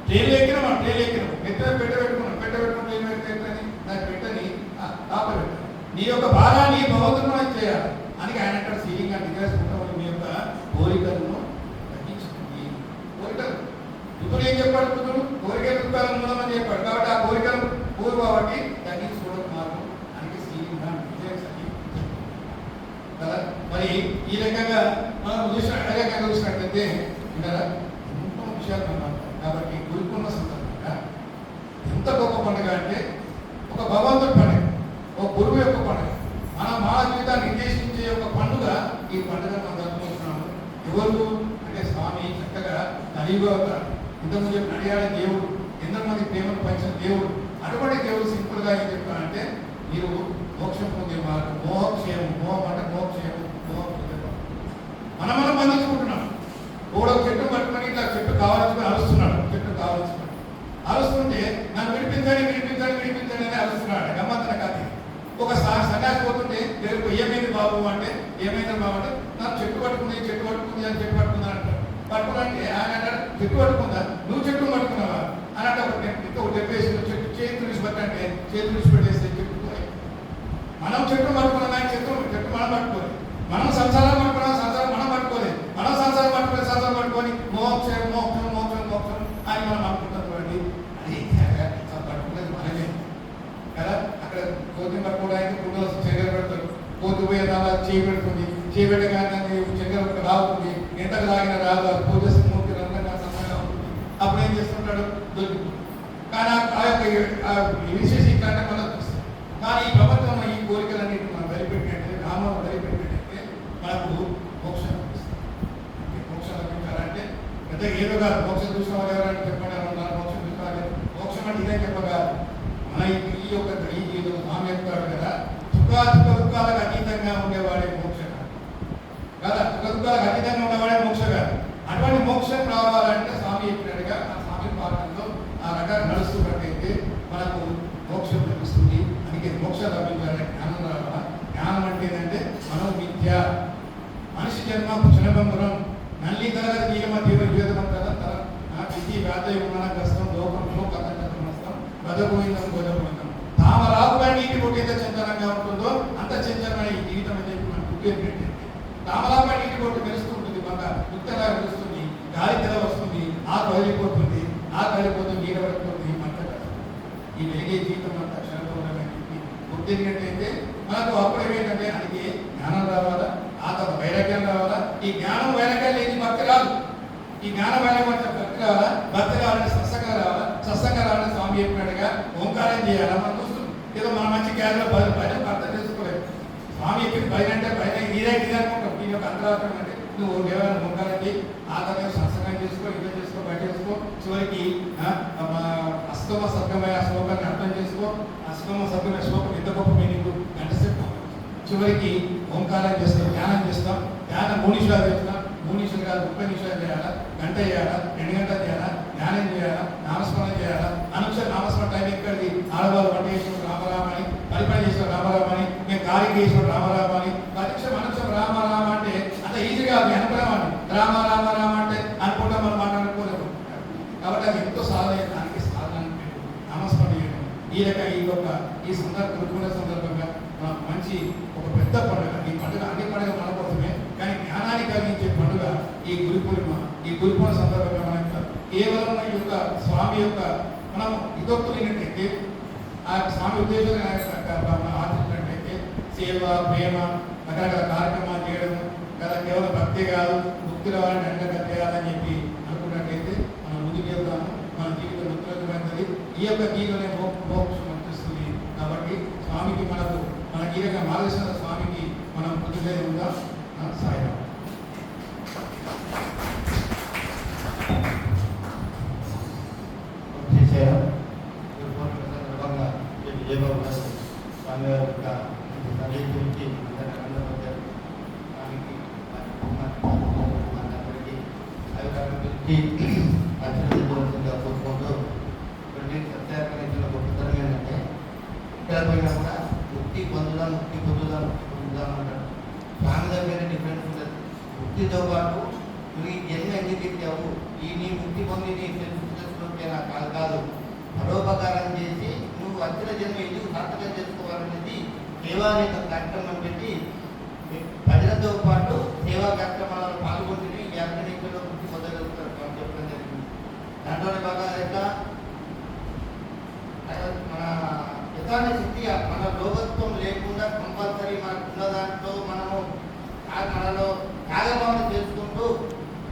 ట్రైన్లు ఎక్కినాం పెట్టబెట్టుకుని ట్రైన్ పెట్టని దాన్ని పెట్టని కాపబెట్టాలి. నీ యొక్క భారాన్ని భగవంతుడు చేయాలి. అందుకే ఆయన అక్కడ సీలింగ్ అంటే చేసుకుంటాం. మీ యొక్క కోరికలను తగ్గించుకుంది. కోరికలు ఇప్పుడు ఏం చెప్పాడు, కోరిక దుఃఖాలను మూలమని చెప్పాడు. కాబట్టి ఆ కోరికలు కాబట్టి తగ్గించుకోవడం మార్గం అందుకే సీలింగ్ కదా. మరి ఈ రకంగా మనం చూసినట్లయితే విన్నారా ఎన్నో విషయాలు మనం. కాబట్టి గురుకున్న సందర్భంగా ఎంత గొప్ప పండుగ అంటే ఒక భగవంతుడి పండుగ, ఒక గురువు యొక్క పండుగ, మన జీవితాన్ని నిర్దేశించే ఒక పండుగ. ఈ పండుగ మనం జరుపుకుంటున్నాము. ఎవరు అంటే స్వామి చక్కగా కలియుగవుతారు. ఇంతకుముందు చెప్పి నడియాడే దేవుడు, ఎంతమంది ప్రేమను పంచిన దేవుడు. అటువంటి దేవుడు సింపుల్గా ఏం చెప్తానంటే మీరు మోక్షం పొందే మార్గం, మోహం అంటే మోక్షేమం మనం బంధించుకుంటున్నాం. కూడా చెట్టు పట్టుకొని ఇట్లా చెట్టు కావాల్సుకుని అరుస్తుంటే నన్ను విడిపించండి అని అరుస్తున్నాడు. గమ్మత్తన కాదు. ఒక సన్యాసి పోతుంటే రేపు ఏమైంది బాబు అంటే నాకు చెట్టు పట్టుకుంది అంటారు. పట్టుకుంటే ఆయన అంటాడు చెట్టు పట్టుకుందా, నువ్వు చెట్టు పట్టుకున్నావా అని అంటే ఒక చెప్పేసి చెట్టు చేతులు విడిచిపెట్టంటే చేతులు విడిచిపెట్టేస్తే చెట్టు మనం చెట్టు పట్టుకున్నాం కానీ చెట్టు మనం పట్టుకోలేదు. మనం సంసారం పట్టుకున్నాం, సంసారం మనం పట్టుకోలేదు. మనం సంసారం పట్టుకొని మోక్షం అని మనం అనుకుంటాం. చూడండి అది పట్టుకునేది మనమే కదా. అక్కడ కోతి పట్టుకోవడానికి పువ్వులు చెంగలు పెడతారు. కోతి పోయే రాలా చేయి పెడుతుంది, చేయి పెట్టగానే చెంగలు రావుతుంది. ఎంతకు లాగిన రాదు, పూజ మూర్తి రంగంగా సమంగా ఉంటుంది. అప్పుడు ఏం చేస్తుంటాడు, దొరికిపోతుంది. కానీ ఆ యొక్క విశేష ఇట్లాంటి మనం చూస్తాం. కానీ ఈ ప్రపంచంలో ఈ కోరికలన్నింటినీ మనం వదిలిపెట్టినట్టే, రామం వదిలిపెట్టినట్టే మనకు మోక్షం లభించాలంటే పెద్ద ఏదో కాదు. మోక్షం చూసిన వాళ్ళు ఎవరైనా చెప్పండి, మోక్షం చూసుకోవాలి. మోక్షం అంటే ఇదే చెప్పగాదు. మన ఈ యొక్క ఈ జీవితం స్వామి చెప్తాడు కదా, దుఃఖాలకు అతీతంగా ఉండేవాడే మోక్షం కదా. దుఃఖాలకు అతీతంగా ఉండేవాడే మోక్ష కాదు. అటువంటి మోక్షం రావాలంటే స్వామి చెప్పినట్టుగా ఆ స్వామి పాఠంలో ఆ రకాలు నడుస్తున్నట్టయితే మనకు మోక్షం లభిస్తుంది. అందుకే మోక్షం లభించాలంటే జ్ఞానం రావాలా. జ్ఞానం అంటే ఏంటంటే మనోవిద్య. మనిషి జన్మ క్షణభంగురం నల్లి తరగతి నియమ తీవ్ర జీవితం కదా. విధి వ్యాధ కష్టం లోకంలో కథం గదగోవిందం గోదగోవిందం. తామ రాకుగా నీటి కొట్టి ఎంత చంచలంగా ఉంటుందో అంత చంచలమైన ఈ జీవితం అని చెప్పి మనం గుర్తు. తామలాగా నీటి కొట్టి మెరుస్తుంటుంది, బాగా గుర్తెలా మెరుస్తుంది, గాలి తెల వస్తుంది, ఆకు వదిలిపోతుంది, నీడ పడిపోతుంది, మంట ఈ వెలిగే జీవితం అంతా క్షణంలో ఉండడానికి గుర్తిరిగినట్టయితే మనకు అప్పుడు ఏమేంటంటే అందుకే జ్ఞానం రావాలా, ఆ తర్వాత వైరాగ్యం రావాలా. ఈ జ్ఞానం వైరాగ్యం లేని భక్తి రాదు. ఈ జ్ఞాన వైరాగ్యం అంటే భక్తి కావాలా, భక్తి కావాలంటే సత్సంగం రావాలా, సత్సంగం రావాలని స్వామి చెప్పినట్టుగా ఓంకారం చేయాలా. మనం చూస్తున్నాం ఏదో మన మంచి క్యాజ్లో 10 రూపాయలు అర్థం చేసుకోలేదు. స్వామి చెప్పిన 10 అంటే 10 ఇదే అనుకుంటాం. దీని యొక్క అంతరార్థం అంటే నువ్వు కేవలం ఓంకారం చేయి, ఆ తర్వాత సత్సంగం చేసుకో, ఇదే చేసుకో, బయట చేసుకో, చివరికి అష్టమ సర్గమయ శ్లోకాన్ని అర్థం చేసుకో. అష్టమ సర్గమయ శ్లోకం ఎంత గొప్ప మీనింగ్ గంట సేపు. చివరికి ఓంకారం చేస్తాం, ధ్యానం చేస్తాం, ధ్యానం 3 నిమిషాలు చేస్తాం, 3 నిమిషాలు కాదు 30 నిమిషాలు చేయాలా, గంట చేయాలా, 2 గంటలు చేయాలా, ధ్యానం చేయాలా, నామస్మరణ చేయాలా. అనుక్షణ నామస్మరణ టైం ఎక్కడిది? ఆడవాళ్ళు వంట చేసిన రామరామని, పరిపాలన చేసిన రామరామని, నేను కార్యం చేసిన రామరామని, ప్రతిక్షం అనుక్షం రామరామ అంటే అంత ఈజీగా అనుకునేవాడిని. రామ రామ రామ అంటే అనుకుంటాం, మనం మాట్లాడుకోలేదు. కాబట్టి అది ఎంతో సాధన, దానికి సాధన నామస్మరణ చేయడం. ఈ సందర్భంగా మనకు మంచి ఒక పెద్ద పండుగ. ఈ పండుగ అన్ని పండుగ మన కోసమే, కానీ జ్ఞానాన్ని కలిగించే పండుగ ఈ గురు పూర్ణిమ. ఈ గురు పూర్ణిమ సందర్భంగా మనం కేవలం ఈ యొక్క స్వామి యొక్క మనం ఇదొక్కలు ఏంటంటే ఆ స్వామి ఉద్దేశం ఆచరించినట్టయితే సేవ, ప్రేమ, రకరకాల కార్యక్రమాలు చేయడం కదా, కేవలం భక్తి కాదు, ముక్తి రావాలని అండగా చేయాలని చెప్పి అనుకున్నట్టయితే మనం ముందుకు వెళ్తాము. మన జీవితం ఉత్తరమైనది. ఈ యొక్క జీవితమే మోక్షం అనిపిస్తుంది. కాబట్టి స్వామికి మన జీవితంగా మార్గదర్శన స్వామికి మనం పొద్దుగా ఉందాం. సాయం విజయబాబు స్వామి గారి యొక్క గురించి గురించి అభివృద్ధిగా కోరుకుంటూ సత్యాగ్రహించిన గొప్పతనం ఏంటంటే ఇక్కడ పోయినా కూడా ముక్తి పొందుదాం అంటారు. స్వామి దగ్గర డిఫరెన్స్ ఉంటుంది. ముక్తితో పాటు నువ్వు ఈ జన్మ ఎందుకు ఎత్తావు, ఈ నీ ముక్తి పొంది నీ తెలుసుకుంటే నాకు కాదు, పరోపకారం చేసి నువ్వు వచ్చిన జన్మ ఎందుకు సార్థకం చేసుకోవాలనేది సేవా యొక్క కార్యక్రమం పెట్టి ప్రజలతో పాటు సేవా కార్యక్రమాలలో పాల్గొంటే ఈ అగ్నిలో ముక్తి పొందగలుగుతారు అని చెప్పడం జరిగింది. దాంట్లోనే బాగా ఎట్లా మన యథాన శక్తి మన లోకత్వం లేకుండా కంపల్సరీ మనకు ఉన్న దాంట్లో మనలో త్యాగభావన చేసుకుంటూ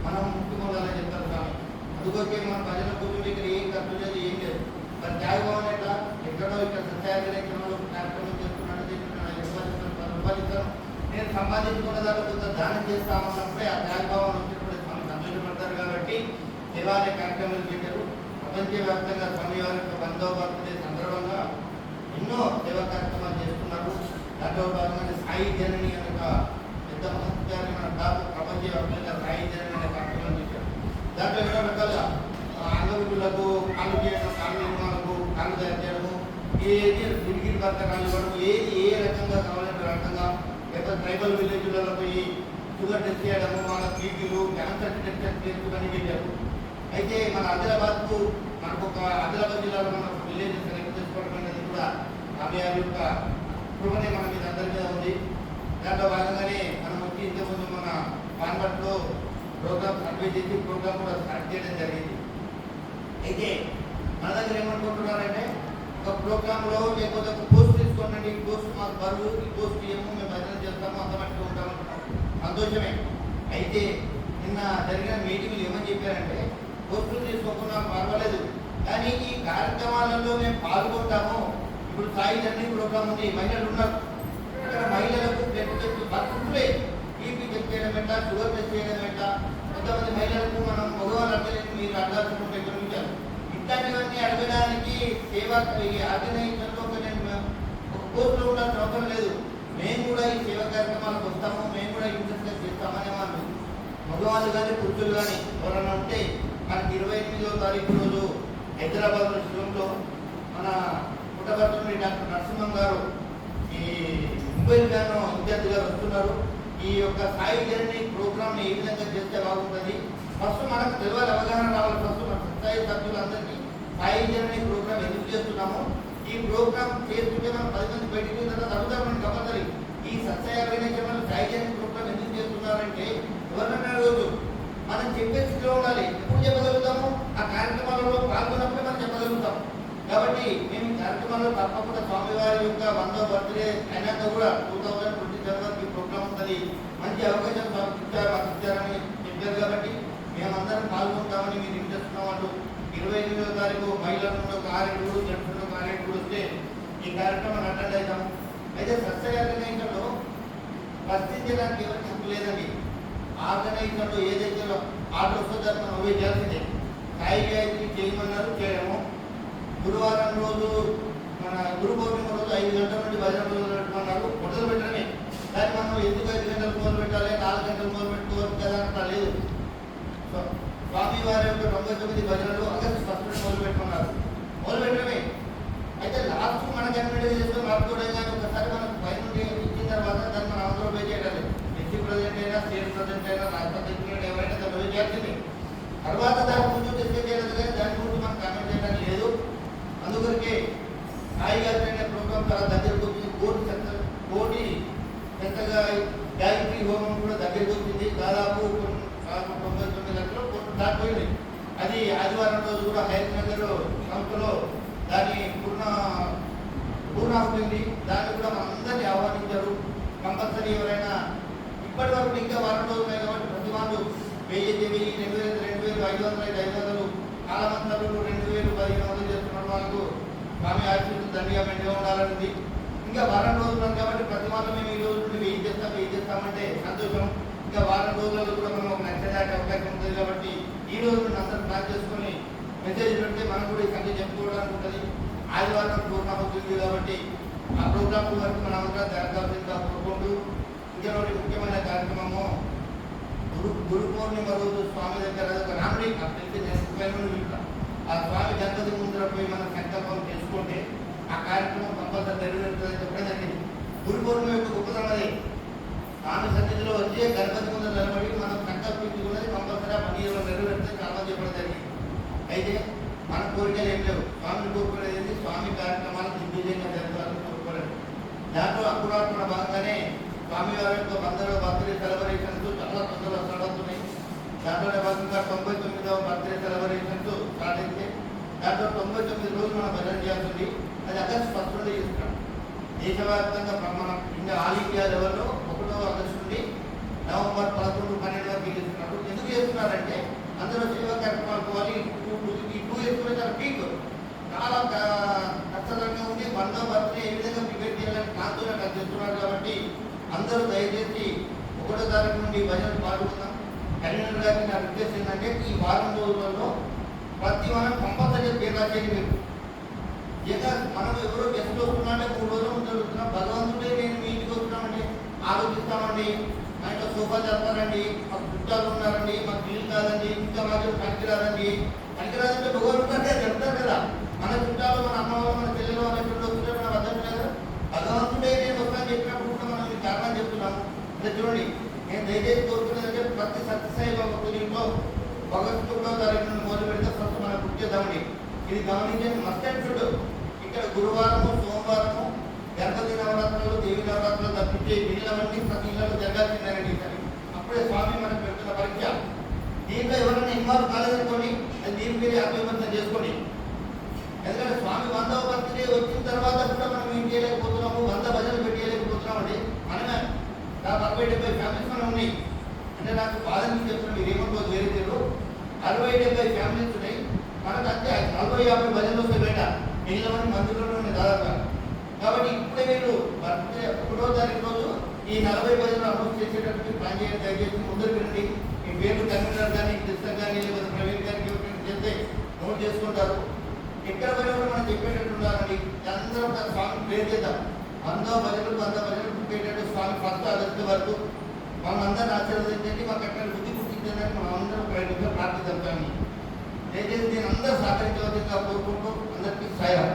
మనం ముక్తి పొందాలని చెప్తారు స్వామి. అందుకోకే మన ప్రజల గురించి ఇక్కడ ఏం ఖర్చు లేదు, ఏం లేదు. మరి త్యాగభావన ఎట్లా ఎక్కడో ఇక్కడ సత్యాగ్రహంలో కార్యక్రమం చేస్తున్నాడు, రూపాయలు నేను సంపాదించుకున్న దాంట్లో కొంత దానం చేస్తామన్నప్పుడే ఆ త్యాగభావన వచ్చినప్పుడు స్వామి సంతోషపడతారు. కాబట్టి సేవా అనే కార్యక్రమాలు పెట్టారు. ప్రపంచవ్యాప్తంగా స్వామి వారి యొక్క 100వ బర్త్డే సందర్భంగా ఎన్నో సేవా కార్యక్రమాలు చేస్తున్నారు. దాంట్లో భాగంగా సాయి జనని అనే ఒక పెద్ద మహత్యాన్ని మన ప్రపంచవ్యాప్తంగా సాయి జనని అనే కార్యక్రమం చేశారు. దాంట్లో ఎన్నో రకాలుగా అంగవికులకు కాళ్ళు చేయడం, కాళ్ళు నిర్మాణకు కాళ్ళు తయారు చేయడము, ఏది గిరిగిరి బతకాలు ఇవ్వడం, ఏది ఏ రకంగా కావాలంటే రకంగా, లేకపోతే ట్రైబల్ విలేజ్లలో పోయి షుగర్ టెస్ట్ చేయడము, మన బీపీలు, క్యాన్సర్ టెస్ట్ చేసుకుని పెట్టారు. అయితే మన ఆదిలాబాద్కు మనకు ఒక ఆదిలాబాద్ జిల్లాలో మన విలేజ్ సెలెక్ట్ చేసుకోవడం అనేది కూడా ఆమె యొక్క కృపనే మన మీద అందరి మీద ఉంది. దాంట్లో భాగంగానే మనం వచ్చి ఇంతకుముందు మన కాన్వర్ట్లో ప్రోగ్రామ్ సర్వే చేసి ప్రోగ్రామ్ కూడా స్టార్ట్ చేయడం జరిగింది. అయితే మన దగ్గర ఏమనుకుంటున్నారంటే ఒక ప్రోగ్రాంలో లేకపోతే ఒక పోస్ట్ తీసుకోండి, ఈ పోస్ట్ మాకు బరువు, ఈ పోస్ట్ ఏమో మేము భజన చేస్తాము, అంత మట్టిగా ఉంటామంటున్నాం. సంతోషమే. అయితే నిన్న జరిగిన మీటింగ్లు ఏమని చెప్పారంటే పోస్టులు తీసుకోకుండా పర్వాలేదు, కానీ ఈ కార్యక్రమాలలో మేము పాల్గొంటాము. ఇప్పుడు సాయి జర్నీ ప్రోగ్రామ్ ఉంది, మహిళలు ఉన్నారు. ఇక్కడ మహిళలకు బతుకులే బీపీ చెక్ చేయడం ఎట్లా, షుగర్ టెస్ట్ చేయడం ఎట్లా, కొంతమంది మహిళలకు మనం మగవాళ్ళు అడగలేదు, మీరు అడగాల్సుకుంటే గమనించారు. ఇట్లాంటివన్నీ అడగడానికి సేవా ఆర్గనైజేషన్లో ఒక పోస్టులో ఉండాల్సిన అవసరం లేదు. మేము కూడా ఈ సేవా కార్యక్రమాలకు వస్తాము, మేము కూడా ఇంట్రెస్ట్గా చేస్తామనే వాళ్ళు మగవాళ్ళు కానీ పురుషులు కానీ ఎవరైనా ఉంటే మనకి 28వ తారీఖు రోజు హైదరాబాద్ శివంలో మన పుట్టపర్తి డాక్టర్ నరసింహం గారు ఈ మొబైల్ వ్యాన్ విద్యార్థి గారు వస్తున్నారు. ఈ యొక్క సాయి జర్నీ ప్రోగ్రామ్ని ఏ విధంగా చేస్తే బాగుంటుంది, ఫస్ట్ మనకు తెలియాలి, అవగాహన రావాలి. ఫస్ట్ మన సత్సాయి సభ్యులందరికీ సాయి జర్నీ ప్రోగ్రామ్ ఎందుకు చేస్తున్నాము, ఈ ప్రోగ్రామ్ చేస్తుంటే మనం 10 మంది బయటికి తర్వాత అడుగుతారు మనం కంపల్సరీ. ఈ సత్సాయి ఆర్గనైజేషన్ సాయి జర్నీ ప్రోగ్రామ్ ఎందుకు చేస్తున్నారంటే ఎవరన్నా రోజు మనం చెప్పే స్థితిలో ఉండాలి. ఎప్పుడు చెప్పగలుగుతాము, ఆ కార్యక్రమాలలో పాల్గొన్నప్పుడే మనం చెప్పగలుగుతాం. కాబట్టి మేము ఈ కార్యక్రమాల్లో తప్పకుండా స్వామివారి యొక్క 100వ బర్త్డే అయినాక కూడా 2027 ఈ ప్రోగ్రామ్ ఉంటుంది. మంచి అవకాశం మాకు ఇచ్చారని చెప్పారు. కాబట్టి మేమందరం పాల్గొంటామని మీరు ఇంట్రెస్ట్ ఉన్నవాళ్ళు 28వ తారీఖు మహిళలను కార్యక్రమం జరుపుకున్న కార్యక్రమం వస్తే ఈ కార్యక్రమం అటెండ్ అవుతాం. అయితే సత్సంగ ఆర్గనైజేషన్లో ప్రశ్నించడానికి ఎవరికి హక్కు లేదండి. ఆర్గనైజేషన్లో ఏదైతే ఆర్డర్ వస్తుందో దాన్ని మనం అవే చేయాల్సిందే. సాయి గాయత్రి చేయమన్నారు, చేయడము. గురువారం రోజు మన గురు పౌర్ణిమ రోజు 5 గంటల నుండి భజన మొదలు పెట్టుకున్నారు, మొదలు పెట్టడమే. దాన్ని మనం ఎందుకు 5 గంటలకు మొదలు పెట్టాలి, 4 గంటలు మొదలు పెట్టుకోవాలి కదా అంట లేదు. స్వామి వారి యొక్క 99 భజనలు ఆగస్టు 1 మొదలు పెట్టుకున్నారు, మొదలు పెట్టడమే. అయితే లాస్ట్ మన కమ్యూనిటీ చేసుకుని రాకపోవడం కానీ ఒకసారి మనకు పై నుండి ఇచ్చిన తర్వాత దాన్ని మనం అందరూ పే చేయాలి. డిస్ట్రిక్ట్ ప్రెసిడెంట్ అయినా, స్టేట్ ప్రెసిడెంట్ అయినా, రాష్ట్ర ప్రెసిడెంట్ ఎవరైనా దాన్ని పే చేయాల్సింది. తర్వాత దాని ముందు డిస్కస్ చేయలేదు కానీ దాని గురించి మనం కామెంట్ చేయడానికి లేదు. అందుకొరకే సాయి గారి అనే ప్రోగ్రామ్ చాలా దగ్గరకు వచ్చింది. కోటి ఎంతగా గాయత్రి హోమం కూడా దగ్గరకు వచ్చింది. దాదాపు 99 లక్షలు కోట్లు దాటిపోయింది. అది ఆదివారం రోజు కూడా హైదరాబాద్ సంస్థలో దాని పూర్ణాహుతుంది. దాన్ని కూడా మనందరినీ ఆహ్వానించారు. కంపల్సరీ ఎవరైనా ఇప్పటి వరకు ఇంకా వారం రోజులు ఉన్నాయి కాబట్టి ప్రతి వాళ్ళు 1000, 2000, 2000, 500, 500 చాలా మంది 2000, 1500 చేస్తున్న వాళ్ళకు స్వామి ఆశీస్సులు దండిగా మెండుగా ఉండాలన్నది. ఇంకా వారం రోజులు ఉంది కాబట్టి ప్రతి వాళ్ళు మేము ఈ రోజు నుండి 1000 చేస్తామంటే సంతోషం. ఇంకా వారం రోజులలో కూడా మనం ఒక నచ్చ దాటే అవకాశం ఉంటుంది కాబట్టి ఈ రోజు నుండి అందరూ ప్లాన్ చేసుకొని మెసేజ్ పెడితే మనం కూడా ఈ సంఖ్య చెప్పుకోవడానికి ఉంటుంది. ఆదివారం పూర్ణమవుతుంది కాబట్టి ఆ ప్రోగ్రామ్ వరకు మనం అంతా జరగాల్సిందిగా కోరుకుంటూ ఇంకా ముఖ్యమైన కార్యక్రమము గురు పౌర్ణిమ రోజు స్వామి దగ్గర ఒక రాముడి తెలిసి నేను ఆ స్వామి గణపతి ముందర పోయి మనం సంకల్పం చేసుకుంటే ఆ కార్యక్రమం కంపల్సరీ నెరవేరుతుందని చెప్పడం జరిగింది. గురు పౌర్ణిమ యొక్క గొప్పతనం అదే. స్వామి సన్నిధిలో వచ్చి గణపతి ముందర నిలబడి మనం సంకల్పించుకున్నది కంపల్సరీ ఆ పని నెరవేరుతుంది చాలా చెప్పడం జరిగింది. అయితే మన కోరికలు ఏం లేవు. స్వామిని కోరుకునేది స్వామి కార్యక్రమాలు దిగ్విజయంగా జరగాలని కోరుకోలేదు. దాంట్లో అప్పుడాత్మ భాగంగానే స్వామి వారి యొక్క 100వ బర్త్డే సెలబ్రేషన్స్ చాలా తొందరగా స్టార్ట్ అవుతున్నాయి. దాంట్లోనే భాగంగా 99వ బర్త్డే సెలబ్రేషన్స్ స్టార్ట్ అయితే దాంట్లో 99 రోజులు మనం భజన చేయాల్సింది. అది ఆగస్టు 1 నుండి చేస్తున్నాం. దేశవ్యాప్తంగా మనం ఇంకా ఆల్ ఇండియా లెవెల్లో 1వ ఆగస్టు నుండి నవంబర్ 11, 12 వరకు చేస్తున్నారు. ఎందుకు చేస్తున్నారంటే అందరూ సేవా కార్యక్రమాలు పోవాలి. ఈ 2 ఇయర్స్ కూడా చాలా పీక్, చాలా కష్టంగా ఉంది. 100వ బర్త్డే ఏ విధంగా ప్రిపేర్ చేయాలని కాంతో నాకు చెప్తున్నారు కాబట్టి అందరూ దయచేసి 1వ తారీఖు నుండి భజనలు పాల్గొందాం. కన్వీనర్ గారికి నా రిక్వెస్ట్ ఏంటంటే ఈ వారం రోజులలో ప్రతి మనం కంపల్సరీ పేరు రాసేది మీరు. ఇంకా మనం ఎవరో గెస్ట్ వస్తున్నామంటే 3 రోజులు ఉంటున్నాం. భగవంతుడే నేను మీ ఇంటికి వస్తున్నామండి, ఆలోచిస్తామండి, మా ఇంట్లో సోఫా చేస్తారండి, మాకు చుట్టాలు ఉన్నారండి, మాకు ఇల్లు కాదండి, ఇంకా మాకు పనికిరాదండి. పనికిరాదంటే భగవంతుడే చెప్తారు కదా. మన చుట్టాలు, మన అమ్మ వాళ్ళు, మన చెల్లెలు అనేటువంటి వస్తుంటే మనం అర్థం కదా. భగవంతుడే నేను వస్తాను చెప్పినప్పుడు కూడా మనం మీకు కారణం చెప్తున్నాము. అంటే చూడండి, నేను దయచేసి కోరుకునేదంటే ప్రతి సత్యసాయి బాబా పూజలో ఆగస్టు 1వ తారీఖు నుండి మొదలు పెడితే ఫస్ట్ మనం గుర్తు చేద్దామండి. ఇది గమనించండి, మస్ట్ అండ్ షుడ్. ఇక్కడ గురువారము, సోమవారము, గణపతి నవరాత్రులు, దేవి నవరాత్రులు తప్పించే మిగిలినవన్నీ ప్రతి ఇళ్లలో జరగాల్సిందేనండి. అప్పుడే స్వామి మనకు పెడుతున్న పరీక్ష. దీంట్లో ఎవరైనా ఇన్వాల్వ్ కాలేదనుకోండి, అది దీని మీద అభివర్తన చేసుకోండి. ఎందుకంటే స్వామి 100వ బర్త్డే వచ్చిన తర్వాత కూడా మనం ఏం చేయలేకపోతున్నాము, 100 భజనలు పెట్టేయలేకపోతున్నాం అండి. మనమే 60-70 ఫ్యామిలీస్ మనం ఉన్నాయి. అంటే నాకు బాధ నుంచి చెప్తున్నాం, మీరు ఏమంటారు వేరే తీరు. 60-70 ఫ్యామిలీస్ ఉన్నాయి మనకు. అంతే 40-50 భజనలు వస్తే బయట మిగిలిన మందిరంలో ఉన్నాయి దాదాపుగా. కాబట్టి ఇప్పుడే మీరు బర్త్డే 1వ తారీఖు రోజు ఈ 40 భజనలు అనౌన్స్ చేసేటట్టు ప్లాన్ చేయండి. దయచేసి ముందుకు రండి. మీ పేరు కన్వీనర్ కానీ, కృష్ణ కానీ, లేకపోతే ప్రవీణ్ గారికి ఎవరికైనా చెప్తే నోట్ చేసుకుంటారు. ఎక్కడ పోయినా కూడా మనం చెప్పేటట్టు ఉండాలండి. అందరూ ఒక స్వామి ప్రేర్ చేద్దాం. 100 భజనలు చెప్పేటట్టు స్వామి 1 ఆగస్టు వరకు మనం అందరిని ఆశీర్వదించండి. మాకు అక్కడ బుద్ధి పుట్టించడానికి మనం అందరం ప్రయత్నంగా ప్రార్థిద్దాం. కానీ దయచేసి నేను అందరూ సహకరించవలసిందిగా కోరుకుంటూ అందరికీ సాయం.